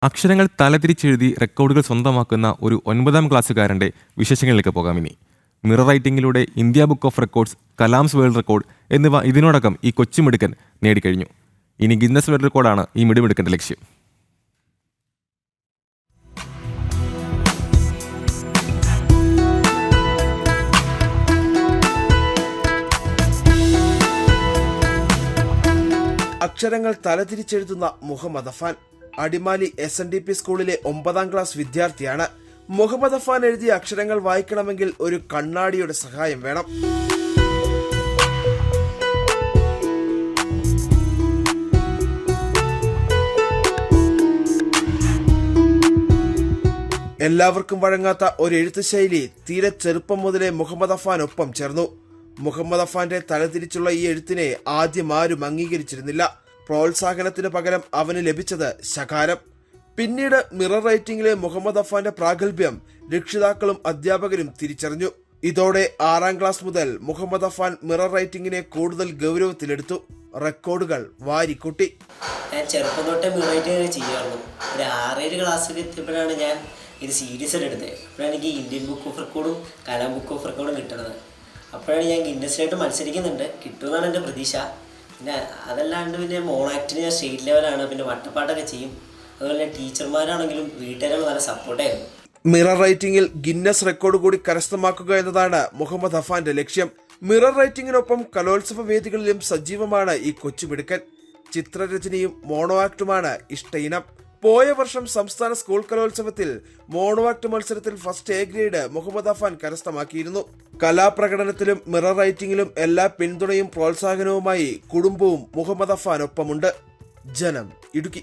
അക്ഷരങ്ങൾ തലതിരിച്ചെഴുതി റെക്കോർഡുകൾ സ്വന്തമാക്കുന്ന ഒരു 9ാം ക്ലാസ്സുകാരൻ്റെ വിശേഷങ്ങളിലേക്ക് പോകാം ഇനി. മിറർ റൈറ്റിംഗിലൂടെ India book of records, Kalam's world record എന്നിവ ഇതിനോടകം ഈ കൊച്ചുമിടുക്കൻ നേടിക്കഴിഞ്ഞു. ഇനി ഗിന്നസ് വേൾഡ് റെക്കോർഡാണ് ഈ മിടുമിടുക്കൻ്റെ ലക്ഷ്യം. അക്ഷരങ്ങൾ തലതിരിച്ചെഴുതുന്ന മുഹമ്മദ് അഫാൻ അടിമാലി SNDP സ്കൂളിലെ 9ാം ക്ലാസ് വിദ്യാർത്ഥിയാണ്. മുഹമ്മദ് അഫാൻ എഴുതിയ അക്ഷരങ്ങൾ വായിക്കണമെങ്കിൽ ഒരു കണ്ണാടിയുടെ സഹായം വേണം. എല്ലാവർക്കും വഴങ്ങാത്ത ഒരു എഴുത്ത് ശൈലി തീരെ ചെറുപ്പം മുതലേ മുഹമ്മദ് അഫാൻ ഒപ്പം ചേർന്നു. മുഹമ്മദ് അഫാന്റെ തലതിരിച്ചുള്ള ഈ എഴുത്തിനെ ആദ്യം ആരും അംഗീകരിച്ചിരുന്നില്ല. പ്രോത്സാഹനത്തിന് പകരം അവന് ലഭിച്ചത് ശകാരം. പിന്നീട് മിറർ റൈറ്റിംഗിലെ മുഹമ്മദ് അഫാന്റെ പ്രാഗൽഭ്യം രക്ഷിതാക്കളും അധ്യാപകരും തിരിച്ചറിഞ്ഞു. ഇതോടെ 6ാം ക്ലാസ് മുതൽ മുഹമ്മദ് അഫാൻ മിറർ റൈറ്റിംഗിനെ കൂടുതൽ ഗൗരവത്തിലെടുത്തു. റെക്കോർഡുകൾ വാരിക്കൂട്ടി. ഞാൻ ചെറുപ്പം തൊട്ടേ മിറർ റൈറ്റിംഗ് ചെയ്യാറുള്ളൂ. ഒരു 6-7 ക്ലാസ്സിൽ എത്തിയപ്പോഴാണ് ഞാൻ ഇത് സീരിയസ് ആയിട്ട് എടുത്തത്. അപ്പോഴാണ് എനിക്ക് ഇന്ത്യൻ ബുക്ക് ഓഫ് റെക്കോർഡും കലാം ബുക്ക് ഓഫ് റെക്കോർഡും കിട്ടുന്നത്. അപ്പോഴാണ് ഞാൻ ഗിന്നസിലായിട്ട് മത്സരിക്കുന്നുണ്ട്, കിട്ടുമെന്നാണ് എൻ്റെ പ്രതീക്ഷ. പിന്നെ അതല്ലാണ്ട് പിന്നെ മോണോ ആക്ടിന് ഞാൻ സ്റ്റേറ്റ് ലെവലാണ്, പിന്നെ വട്ടപ്പാട്ടൊക്കെ ചെയ്യും. അതുപോലെ ടീച്ചർമാരാണെങ്കിലും വീട്ടുകാരാണ് നല്ല സപ്പോർട്ടായിരുന്നു. മിറർ റൈറ്റിംഗിൽ ഗിന്നസ് റെക്കോർഡ് കൂടി കരസ്ഥമാക്കുക എന്നതാണ് മുഹമ്മദ് അഫാന്റെ ലക്ഷ്യം. മിറർ റൈറ്റിംഗിനൊപ്പം കലോത്സവ വേദികളിലും സജീവമാണ് ഈ കൊച്ചുമിടുക്കൻ. ചിത്രരചനയും മോണോ ആക്ടുമാണ് ഇഷ്ട ഇനം. പോയ വർഷം സംസ്ഥാന സ്കൂൾ കലോത്സവത്തിൽ മോണോ ആക്ട് മത്സരത്തിൽ first A grade Muhammad Afan കരസ്ഥമാക്കിയിരുന്നു. കലാപ്രകടനത്തിലും മിറർ റൈറ്റിംഗിലും എല്ലാ പിന്തുണയും പ്രോത്സാഹനവുമായി കുടുംബവും മുഹമ്മദ് അഫാൻ ഒപ്പമുണ്ട്. ജനം, ഇടുക്കി.